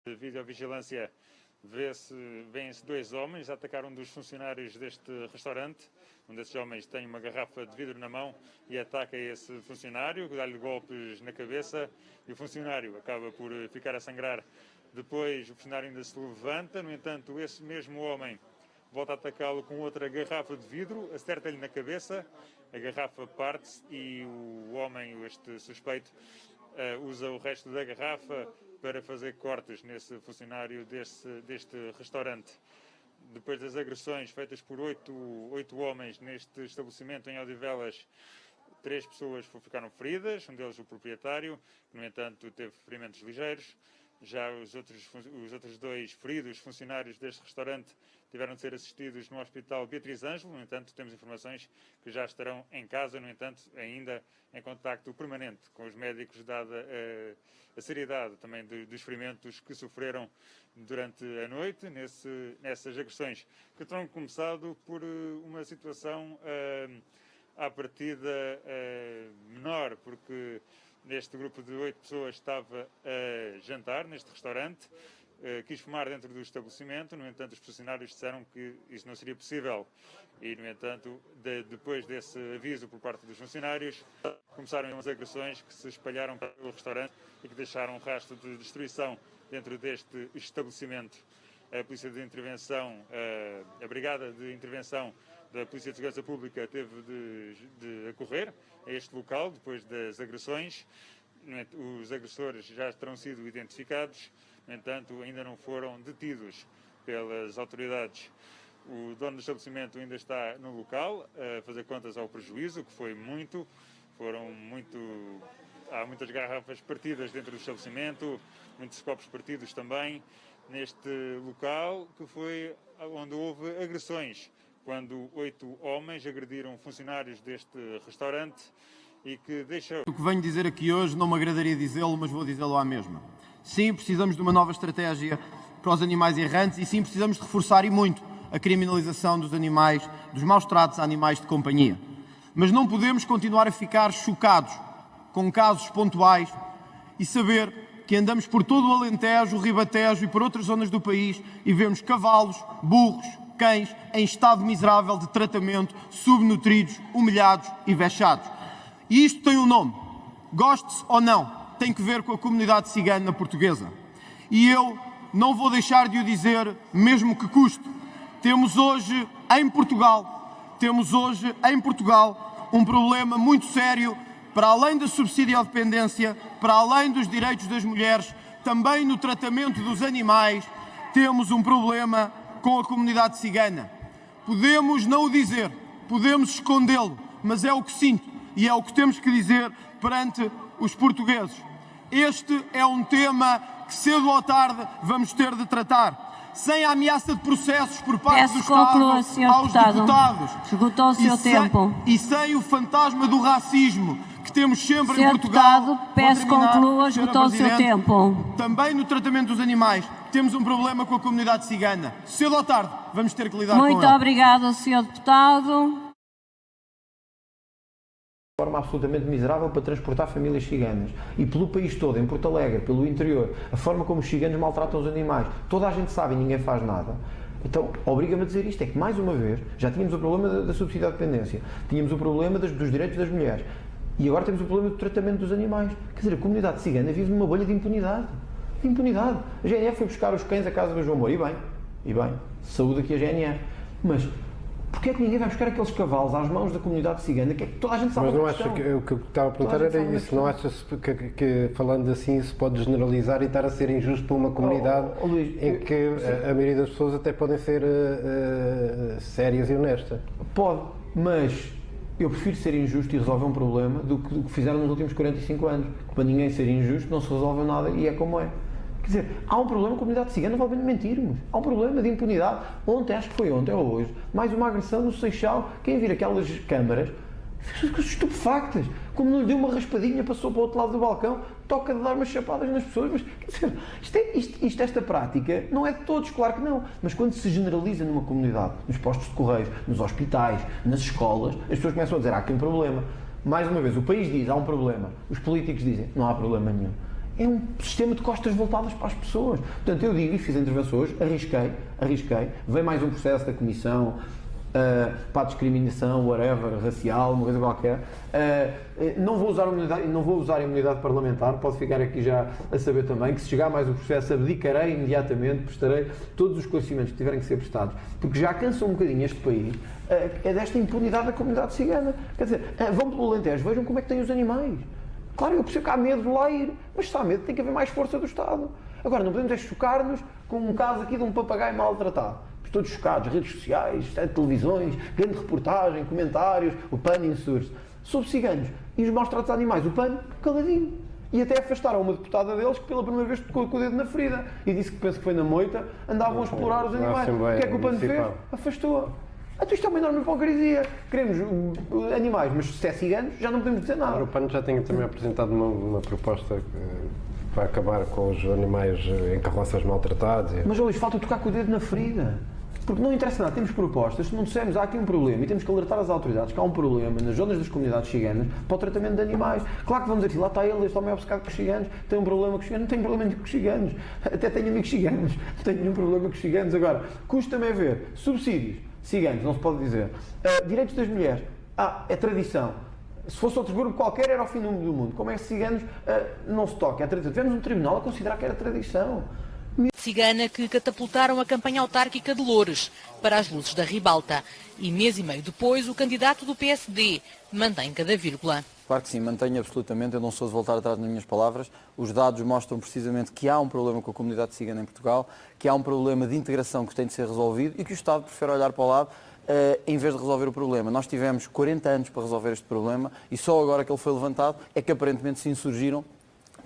De videovigilância vêem-se dois homens a atacar um dos funcionários deste restaurante. Um desses homens tem uma garrafa de vidro na mão e ataca esse funcionário, dá-lhe golpes na cabeça e o funcionário acaba por ficar a sangrar. Depois o funcionário ainda se levanta, no entanto esse mesmo homem volta a atacá-lo com outra garrafa de vidro, acerta-lhe na cabeça, a garrafa parte-se e o homem, este suspeito, usa o resto da garrafa para fazer cortes nesse funcionário deste restaurante. Depois das agressões feitas por oito homens neste estabelecimento em Odivelas, 3 pessoas ficaram feridas, um deles o proprietário, que no entanto teve ferimentos ligeiros. Já os outros 2 feridos, funcionários deste restaurante, tiveram de ser assistidos no Hospital Beatriz Ângelo. No entanto, temos informações que já estarão em casa, no entanto, ainda em contacto permanente com os médicos, dada a seriedade também dos ferimentos que sofreram durante a noite nessas agressões, que terão começado por uma situação à partida menor, porque neste grupo de 8 pessoas estava a jantar neste restaurante, quis fumar dentro do estabelecimento, no entanto os funcionários disseram que isso não seria possível e, no entanto, depois desse aviso por parte dos funcionários, começaram as agressões que se espalharam pelo restaurante e que deixaram um rastro de destruição dentro deste estabelecimento. A Polícia de Intervenção, a Brigada de Intervenção da Polícia de Segurança Pública teve de acorrer a este local depois das agressões. Os agressores já terão sido identificados, no entanto, ainda não foram detidos pelas autoridades. O dono do estabelecimento ainda está no local a fazer contas ao prejuízo, que foi muito. Há muitas garrafas partidas dentro do estabelecimento, muitos copos partidos também neste local, que foi onde houve agressões, quando 8 homens agrediram funcionários deste restaurante e que deixou... O que venho dizer aqui hoje não me agradaria dizê-lo, mas vou dizê-lo à mesma. Sim, precisamos de uma nova estratégia para os animais errantes e sim, precisamos de reforçar e muito a criminalização dos animais, dos maus tratos a animais de companhia. Mas não podemos continuar a ficar chocados com casos pontuais e saber que andamos por todo o Alentejo, o Ribatejo e por outras zonas do país e vemos cavalos, burros, cães em estado miserável de tratamento, subnutridos, humilhados e vexados. E isto tem um nome, goste-se ou não, tem que ver com a comunidade cigana portuguesa. E eu não vou deixar de o dizer, mesmo que custe. Temos hoje em Portugal um problema muito sério, para além da subsidiodependência, para além dos direitos das mulheres, também no tratamento dos animais, temos um problema com a comunidade cigana. Podemos não o dizer, podemos escondê-lo, mas é o que sinto e é o que temos que dizer perante os portugueses. Este é um tema que cedo ou tarde vamos ter de tratar. Sem a ameaça de processos por parte do Estado aos deputados. Esgotou o seu tempo. E sem o fantasma do racismo que temos sempre em Portugal. Deputado, peço conclua, esgotou o seu tempo. Também no tratamento dos animais temos um problema com a comunidade cigana. Cedo ou tarde vamos ter que lidar com ele. Muito obrigado, Sr. Deputado. De forma absolutamente miserável para transportar famílias ciganas e pelo país todo, em Porto Alegre, pelo interior, a forma como os ciganos maltratam os animais, toda a gente sabe e ninguém faz nada. Então, obriga-me a dizer isto, é que mais uma vez, já tínhamos o problema da subsidiodependência, tínhamos o problema dos direitos das mulheres e agora temos o problema do tratamento dos animais. Quer dizer, a comunidade cigana vive numa bolha de impunidade. De impunidade. A GNR foi buscar os cães à casa do João Moura, e bem, saúde aqui a GNR, mas porquê é que ninguém vai buscar aqueles cavalos às mãos da comunidade cigana? Que é que toda a gente sabe. Mas não acha que o que eu estava a perguntar era isso? Não achas que falando assim isso pode generalizar e estar a ser injusto para uma comunidade Luís, em que a maioria das pessoas até podem ser sérias e honestas? Pode, mas eu prefiro ser injusto e resolver um problema do que fizeram nos últimos 45 anos. Para ninguém ser injusto não se resolve nada e é como é. Quer dizer, há um problema com a comunidade cigana, não vale mentirmos. Há um problema de impunidade. Ontem, acho que foi ontem ou hoje, mais uma agressão no Seixal. Quem vir aquelas câmaras, ficou estupefactas. Como não lhe deu uma raspadinha, passou para o outro lado do balcão, toca de dar umas chapadas nas pessoas. Mas, quer dizer, esta prática não é de todos, claro que não. Mas quando se generaliza numa comunidade, nos postos de correios, nos hospitais, nas escolas, as pessoas começam a dizer, há aqui um problema. Mais uma vez, o país diz, há um problema. Os políticos dizem, não há problema nenhum. é um sistema de costas voltadas para as pessoas. Portanto, eu digo, e fiz a intervenção hoje, arrisquei, veio mais um processo da Comissão para a discriminação, whatever, racial, uma coisa qualquer. Não vou usar a imunidade parlamentar, pode ficar aqui já a saber também que se chegar mais um processo abdicarei imediatamente, prestarei todos os esclarecimentos que tiverem que ser prestados, porque já cansa um bocadinho este país é desta impunidade da comunidade cigana. Quer dizer, vão pelo Alentejo, vejam como é que têm os animais. Claro, eu percebo que há medo de lá ir, mas se há medo tem que haver mais força do Estado. Agora, não podemos chocar-nos com um caso aqui de um papagaio maltratado. Todos chocados, redes sociais, televisões, grande reportagem, comentários, o PAN insurge. Sobre ciganos e os maus-tratos a animais, o PAN caladinho. E até afastaram uma deputada deles que pela primeira vez tocou com o dedo na ferida e disse que, penso que foi na moita, andavam a explorar os animais. O que é que o PAN fez? Afastou-a. Então isto é uma enorme hipocrisia. Queremos animais, mas se é ciganos, já não podemos dizer nada. O PAN já tinha também apresentado uma proposta para acabar com os animais em carroças maltratados. Mas, Luís, falta tocar com o dedo na ferida. Porque não interessa nada, temos propostas, se não dissermos há aqui um problema e temos que alertar as autoridades que há um problema nas zonas das comunidades ciganas para o tratamento de animais. Claro que vamos dizer, lá está ele, este homem é obcecado com os ciganos, tem um problema com os ciganos, não tenho problema nenhum com os ciganos, até tenho amigos ciganos, não tenho nenhum problema com os ciganos. Agora, custa-me a ver subsídios, ciganos, não se pode dizer, direitos das mulheres, é tradição. Se fosse outro grupo qualquer era o fim do mundo. Como é que ciganos não se toca? É tradição. Tivemos um tribunal a considerar que era tradição. Cigana que catapultaram a campanha autárquica de Loures para as luzes da ribalta. E mês e meio depois, o candidato do PSD mantém cada vírgula. Claro que sim, mantenho absolutamente, eu não sou de voltar atrás nas minhas palavras. Os dados mostram precisamente que há um problema com a comunidade cigana em Portugal, que há um problema de integração que tem de ser resolvido e que o Estado prefere olhar para o lado em vez de resolver o problema. Nós tivemos 40 anos para resolver este problema e só agora que ele foi levantado é que aparentemente se insurgiram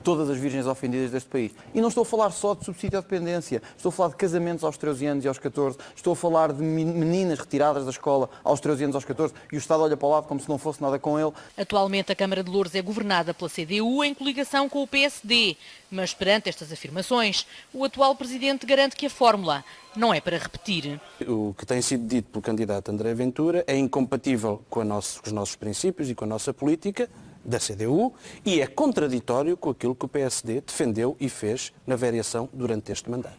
todas as virgens ofendidas deste país. E não estou a falar só de subsídio à dependência, estou a falar de casamentos aos 13 anos e aos 14, estou a falar de meninas retiradas da escola aos 13 anos e aos 14 e o Estado olha para o lado como se não fosse nada com ele. Atualmente a Câmara de Loures é governada pela CDU em coligação com o PSD, mas perante estas afirmações, o atual Presidente garante que a fórmula não é para repetir. O que tem sido dito pelo candidato André Ventura é incompatível com os nossos princípios e com a nossa política da CDU e é contraditório com aquilo que o PSD defendeu e fez na variação durante este mandato.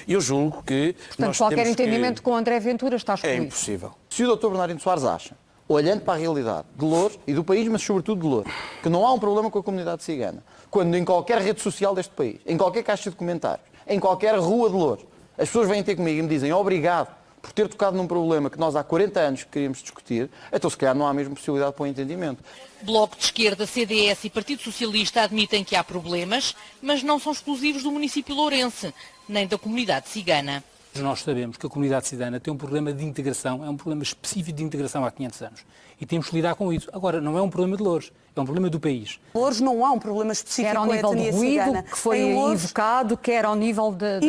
Eu julgo que... Portanto, qualquer entendimento com André Ventura está excluído. É impossível. Se o Dr. Bernardino Soares acha, olhando para a realidade de Loures e do país, mas sobretudo de Loures, que não há um problema com a comunidade cigana, quando em qualquer rede social deste país, em qualquer caixa de comentários, em qualquer rua de Loures, as pessoas vêm ter comigo e me dizem obrigado por ter tocado num problema que nós há 40 anos queríamos discutir, então se calhar não há mesmo possibilidade para o entendimento. Bloco de Esquerda, CDS e Partido Socialista admitem que há problemas, mas não são exclusivos do município lourense, nem da comunidade cigana. Nós sabemos que a comunidade cigana tem um problema de integração, é um problema específico de integração há 500 anos. E temos que lidar com isso. Agora, não é um problema de Loures, é um problema do país. Loures não há um problema específico quer ao nível de ruído, que foi invocado, quer ao nível da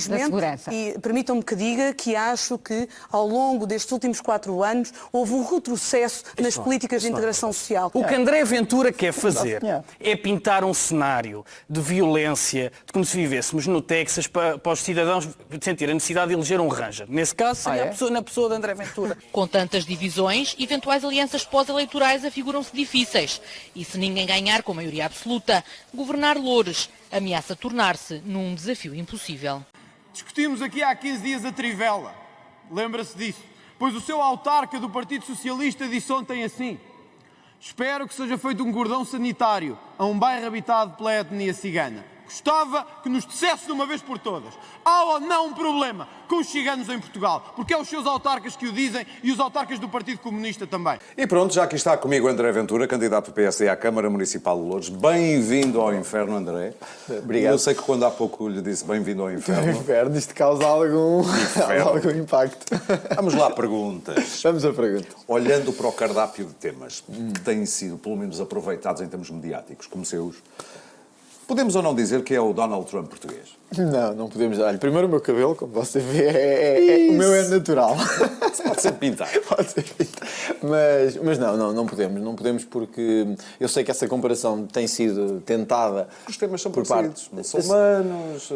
segurança. E permitam-me que diga que acho que ao longo destes últimos 4 anos houve um retrocesso nas políticas de integração social. O que André Ventura quer fazer é pintar um cenário de violência, de como se vivêssemos no Texas para os cidadãos sentirem a necessidade de eleger um ranger. Nesse caso, seria na pessoa de André Ventura. Com tantas divisões, eventuais alianças pós-eleitorais afiguram-se difíceis. E se ninguém ganhar com maioria absoluta, governar Loures ameaça tornar-se num desafio impossível. Discutimos aqui há 15 dias a Trivela. Lembra-se disso? Pois o seu autarca do Partido Socialista disse ontem assim: espero que seja feito um cordão sanitário a um bairro habitado pela etnia cigana. Gostava que nos dissesse de uma vez por todas, há ou não um problema com os ciganos em Portugal? Porque é os seus autarcas que o dizem e os autarcas do Partido Comunista também. E pronto, já aqui está comigo André Ventura, candidato do PSD à Câmara Municipal de Loures. Bem-vindo ao inferno, André. Obrigado. Eu sei que quando há pouco lhe disse bem-vindo ao inferno... Inferno, isto causa algum impacto. Vamos lá, perguntas. Vamos a pergunta. Olhando para o cardápio de temas que têm sido, pelo menos, aproveitados em termos mediáticos, como seus... Podemos ou não dizer que é o Donald Trump português? Não podemos. Olha, primeiro o meu cabelo, como você vê, o meu é natural. Pode ser pintado. Pode ser pintado. Mas não podemos. Não podemos porque eu sei que essa comparação tem sido tentada. Os temas são por parecidos. Muçulmanos.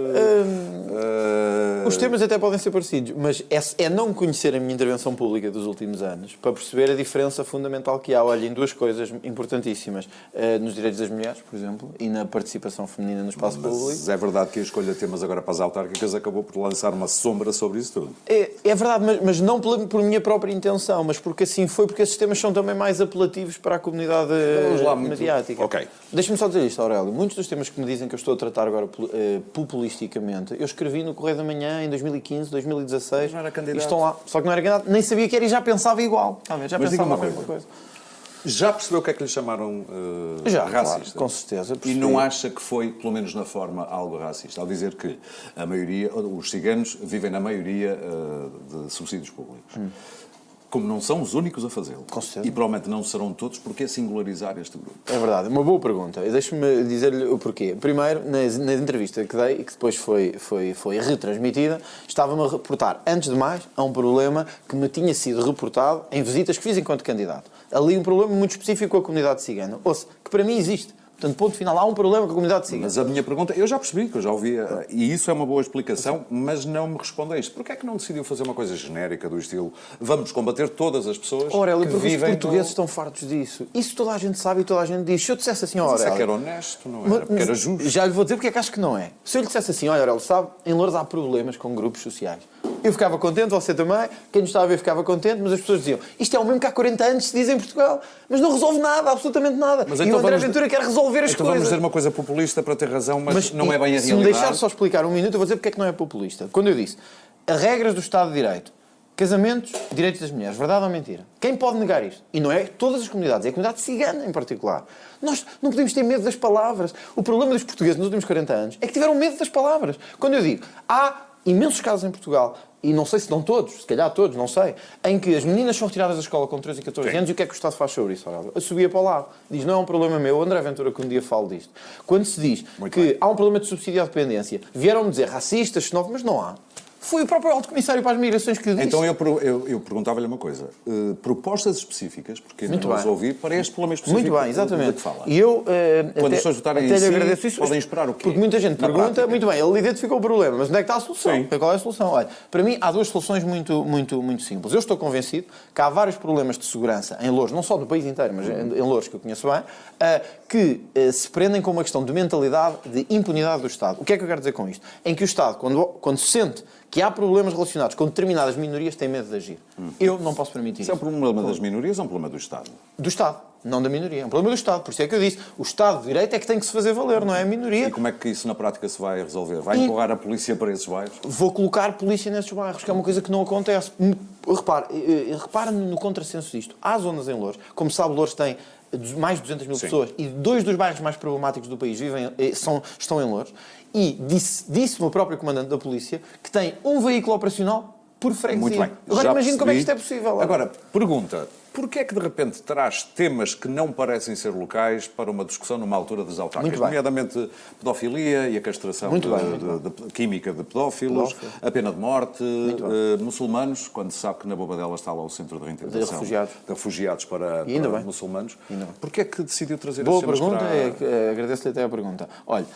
Os temas até podem ser parecidos, mas é não conhecer a minha intervenção pública dos últimos anos para perceber a diferença fundamental que há. Olha, em duas coisas importantíssimas. Nos direitos das mulheres, por exemplo, e na participação feminina no espaço público. Mas é verdade que a escolha de temas agora para as autárquicas acabou por lançar uma sombra sobre isso tudo. É verdade, mas não por minha própria intenção, mas porque assim foi, porque esses temas são também mais apelativos para a comunidade mediática. Ok. Deixa-me só dizer isto, Aurélio. Muitos dos temas que me dizem que eu estou a tratar agora populisticamente, eu escrevi no Correio da Manhã em 2015, 2016. Mas não era candidato. E estão lá. Só que não era candidato, nem sabia que era e já pensava igual. Já mas pensava a mesma coisa. Já percebeu o que é que lhe chamaram racista? Claro, com certeza. E não acha que foi, pelo menos na forma, algo racista? Ao dizer que a maioria, os ciganos vivem na maioria de subsídios públicos. Como não são os únicos a fazê-lo. Com certeza. E provavelmente não serão todos, porque é singularizar este grupo? É verdade, uma boa pergunta. Deixe-me dizer-lhe o porquê. Primeiro, na entrevista que dei, e que depois foi retransmitida, estava-me a reportar, antes de mais, a um problema que me tinha sido reportado em visitas que fiz enquanto candidato. Ali um problema muito específico com a comunidade cigana. Ouça, que para mim existe. Portanto, ponto final, há um problema com a comunidade cigana. Mas a minha pergunta, eu já percebi, que eu já ouvi, e isso é uma boa explicação, mas não me responde a isto. Porquê é que não decidiu fazer uma coisa genérica do estilo vamos combater todas as pessoas Aurélio, que porque vivem os portugueses estão fartos disso. Isso toda a gente sabe e toda a gente diz. Se eu dissesse assim, Aurélio... Aurélio... Isso é que era honesto, não era? Porque era justo. Já lhe vou dizer porque é que acho que não é. Se eu lhe dissesse assim, olha, Aurélio, sabe, em Loures há problemas com grupos sociais. Eu ficava contente, você também, quem nos estava a ver ficava contente, mas as pessoas diziam isto é o mesmo que há 40 anos se diz em Portugal. Mas não resolve nada, absolutamente nada. Mas e então o André Ventura quer resolver as então coisas. Vamos dizer uma coisa populista para ter razão, mas não é bem a realidade. Se me deixar só explicar um minuto, eu vou dizer porque é que não é populista. Quando eu disse, as regras do Estado de Direito, casamentos, direitos das mulheres, verdade ou mentira? Quem pode negar isto? E não é todas as comunidades, é a comunidade cigana em particular. Nós não podemos ter medo das palavras. O problema dos portugueses nos últimos 40 anos é que tiveram medo das palavras. Quando eu digo, há imensos casos em Portugal, e não sei se não todos, se calhar todos, não sei, em que as meninas são retiradas da escola com 13 e 14 anos e o que é que o Estado faz sobre isso, Aurélio? Subia para o lado. Diz, não é um problema meu, o André Ventura que um dia falo disto. Quando se diz há um problema de subsídio à dependência, vieram-me dizer racistas, xenófobos, mas não há. Foi o próprio Alto Comissário para as Migrações que o disse. Então eu perguntava-lhe uma coisa. Propostas específicas, porque não as ouvi, para este problema específico. Muito bem, exatamente. Que fala. E eu quando as pessoas votarem até em lhe si, agradeço isso, podem esperar o quê? Porque muita gente pergunta, prática. muito bem, ele identificou o problema, mas onde é que está a solução? Sim. Qual é a solução? Olha, para mim há duas soluções muito simples. Eu estou convencido que há vários problemas de segurança em Loures, não só do país inteiro, mas em Loures, que eu conheço bem, que se prendem com uma questão de mentalidade, de impunidade do Estado. O que é que eu quero dizer com isto? Em que o Estado, quando se sente que há problemas relacionados com determinadas minorias, tem medo de agir. Eu não posso permitir isso. Isso é um problema das minorias ou um problema do Estado? Do Estado, não da minoria. É um problema do Estado. Por isso é que eu disse, o Estado de Direito é que tem que se fazer valer, não é a minoria. E como é que isso na prática se vai resolver? Vai empurrar a polícia para esses bairros? Vou colocar polícia nesses bairros, que é uma coisa que não acontece. Repara no contrassenso disto. Há zonas em Loures, como sabe, Loures tem mais de 200 mil pessoas e 2 dos bairros mais problemáticos do país estão em Loures. E disse-me o próprio comandante da polícia que tem um veículo operacional por freguesia. Muito bem. Agora imagino como é que isto é possível. Agora, pergunta. Porquê é que de repente traz temas que não parecem ser locais para uma discussão numa altura das autárquicas? Nomeadamente pedofilia e a castração química de pedófilos, a pena de morte, muçulmanos, quando se sabe que na Bobadela está lá o centro de reintegração de refugiados para muçulmanos. Porquê é que decidiu trazer esses temas? Boa pergunta, agradeço-lhe até a pergunta. Olha,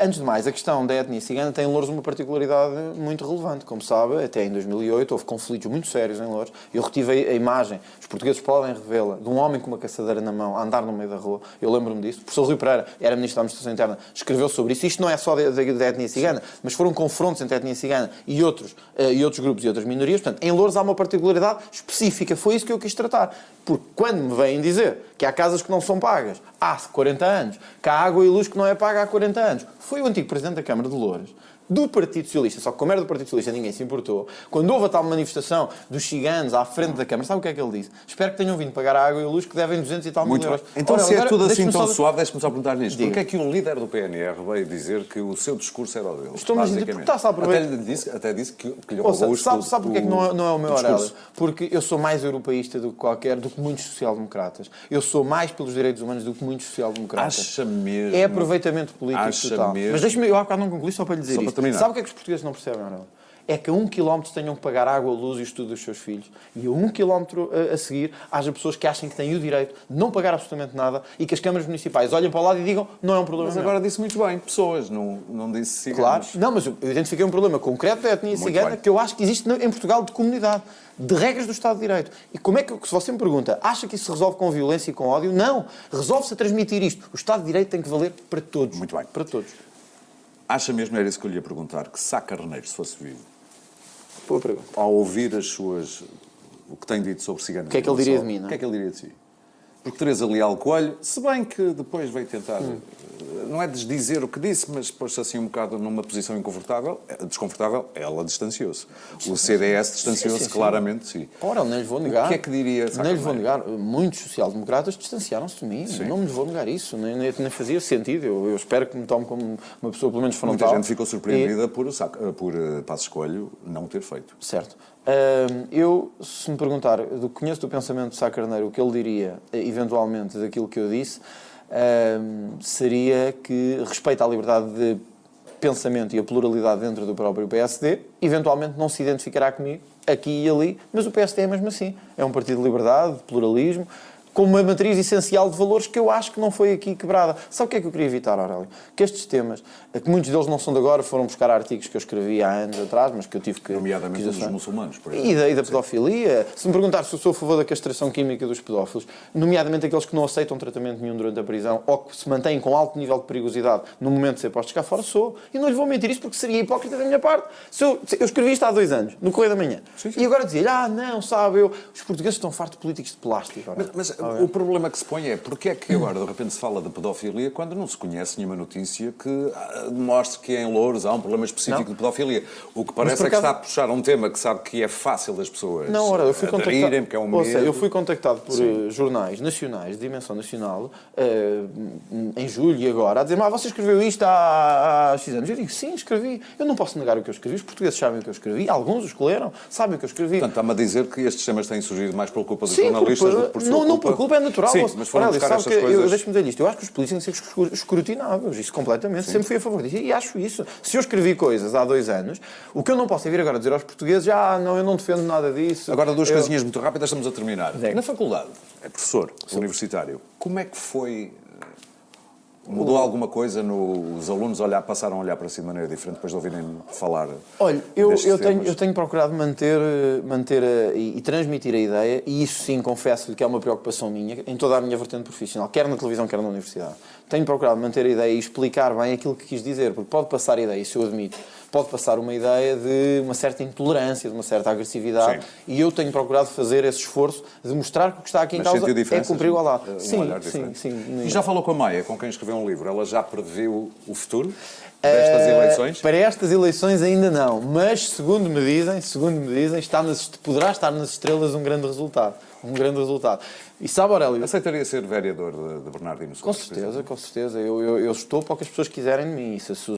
antes de mais, a questão da etnia cigana tem em Loures uma particularidade muito relevante. Como sabe, até em 2008 houve conflitos muito sérios em Loures. Eu retive a imagem, os portugueses podem revê-la, de um homem com uma caçadeira na mão a andar no meio da rua. Eu lembro-me disso. O professor Rui Pereira, era Ministro da Administração Interna, escreveu sobre isso. Isto não é só da etnia cigana, mas foram confrontos entre a etnia cigana e outros grupos e outras minorias. Portanto, em Loures há uma particularidade específica. Foi isso que eu quis tratar. Porque quando me vêm dizer que há casas que não são pagas há 40 anos, que há água e luz que não é paga há 40 anos, foi o antigo Presidente da Câmara de Loures, do Partido Socialista, só que como era do Partido Socialista ninguém se importou, quando houve a tal manifestação dos ciganos à frente da Câmara, sabe o que é que ele disse? Espero que tenham vindo pagar a água e a luz que devem 200 e tal mil euros. Então, ora, se é tudo assim tão só... suave, deixe-me só perguntar nisto. Porquê é que o líder do PNR veio dizer que o seu discurso era o dele? Estou-me a dizer, porque está-se a aproveitar. Até disse que lhe roubou sabe porque é que não é o meu Aurélio? Porque eu sou mais europeísta do que de muitos social-democratas. Eu sou mais pelos direitos humanos do que muitos social-democratas. Acha mesmo? É aproveitamento político total. Mesmo? Mas deixa-me, eu há bocado não concluí, só para lhe dizer só isto. Para terminar. Sabe o que é que os portugueses não percebem, Aurélio? É que a 1 km tenham que pagar água, luz e estudo dos seus filhos. E a 1 km a seguir haja pessoas que achem que têm o direito de não pagar absolutamente nada e que as câmaras municipais olhem para o lado e digam não é um problema. Mas agora disse muito bem, pessoas, não disse ciganos. Claro, não, mas eu identifiquei um problema concreto da etnia cigana que eu acho que existe em Portugal de comunidade, de regras do Estado de Direito. E como é que, se você me pergunta, acha que isso se resolve com violência e com ódio? Não, resolve-se a transmitir isto. O Estado de Direito tem que valer para todos. Muito bem. Para todos. Acha mesmo, era isso que eu lhe ia perguntar, que Sá Carneiro, se fosse vivo, boa pergunta, ao ouvir o que tem dito sobre ciganos, o que é que ele diria de mim, não? O que é que ele diria de si? Porque Teresa Leal Coelho, se bem que depois veio tentar, não é desdizer o que disse, mas pôs-se assim um bocado numa posição desconfortável, ela distanciou-se. O CDS distanciou-se claramente de si. Ora, não lhe vou negar. O que é que diria Sá Não lhe vou negar. Muitos social-democratas distanciaram-se de mim. Sim. Não me vou negar isso. Nem fazia sentido. Eu espero que me tome como uma pessoa pelo menos frontal. Muita gente ficou surpreendida por Passos Coelho não ter feito. Certo. Eu, se me perguntar, conheço do pensamento de Sá Carneiro o que ele diria, eventualmente, daquilo que eu disse, seria que respeita a liberdade de pensamento e a pluralidade dentro do próprio PSD, eventualmente não se identificará comigo aqui e ali, mas o PSD é mesmo assim. É um partido de liberdade, de pluralismo, com uma matriz essencial de valores que eu acho que não foi aqui quebrada. Sabe o que é que eu queria evitar, Aurélio? Que estes temas, que muitos deles não são de agora, foram buscar artigos que eu escrevi há anos atrás, mas que eu tive que... Nomeadamente dos muçulmanos, por exemplo. E da pedofilia. Se me perguntar se eu sou a favor da castração química dos pedófilos, nomeadamente aqueles que não aceitam tratamento nenhum durante a prisão ou que se mantêm com alto nível de perigosidade no momento de ser postos cá fora, sou. E não lhe vou mentir isso porque seria hipócrita da minha parte. Eu escrevi isto há 2 anos, no Correio da Manhã. Sim. E agora dizia-lhe, não, sabe, os portugueses estão fartos de políticos de plástico. Mas o problema que se põe é porque é que agora de repente se fala de pedofilia quando não se conhece nenhuma notícia que mostre que em Louros há um problema específico de pedofilia. O que parece é que está a puxar um tema que sabe que é fácil das pessoas eu fui aderirem, porque é um medo. Eu fui contactado por jornais nacionais, de dimensão nacional, em julho e agora, a dizer, você escreveu isto há X anos. Eu digo, sim, escrevi. Eu não posso negar o que eu escrevi. Os portugueses sabem o que eu escrevi. Alguns os que leram sabem o que eu escrevi. Portanto, está-me a dizer que estes temas têm surgido mais por culpa dos jornalistas do que por sua culpa? Não por culpa, é natural. Sim, mas foram buscar estas coisas... Deixa-me dizer isto. Eu acho que os políticos têm que ser escrutinados. Isso completamente. Sim. Sempre fui a favor disso. E acho isso. Se eu escrevi coisas há 2 anos, o que eu não posso é vir agora dizer aos portugueses, eu não defendo nada disso. Agora 2 coisinhas muito rápidas, estamos a terminar. Na faculdade, é professor universitário, como é que foi... Mudou alguma coisa os alunos passaram a olhar para si de maneira diferente depois de ouvirem falar? Olha, eu tenho procurado manter e transmitir a ideia, e isso sim, confesso-lhe que é uma preocupação minha, em toda a minha vertente profissional, quer na televisão, quer na universidade. Tenho procurado manter a ideia e explicar bem aquilo que quis dizer, porque pode passar a ideia, isso eu admito, pode passar uma ideia de uma certa intolerância, de uma certa agressividade, sim. E eu tenho procurado fazer esse esforço de mostrar que o que está aqui em causa é cumprir o igualdade. Sim. E já falou com a Maia, com quem escreveu um livro, ela já previu o futuro destas eleições? Para estas eleições ainda não, mas segundo me dizem, poderá estar nas estrelas um grande resultado. E sabe, Aurélio... Aceitaria ser vereador de Bernardino Soares? Com certeza. Eu estou para o que as pessoas quiserem de mim.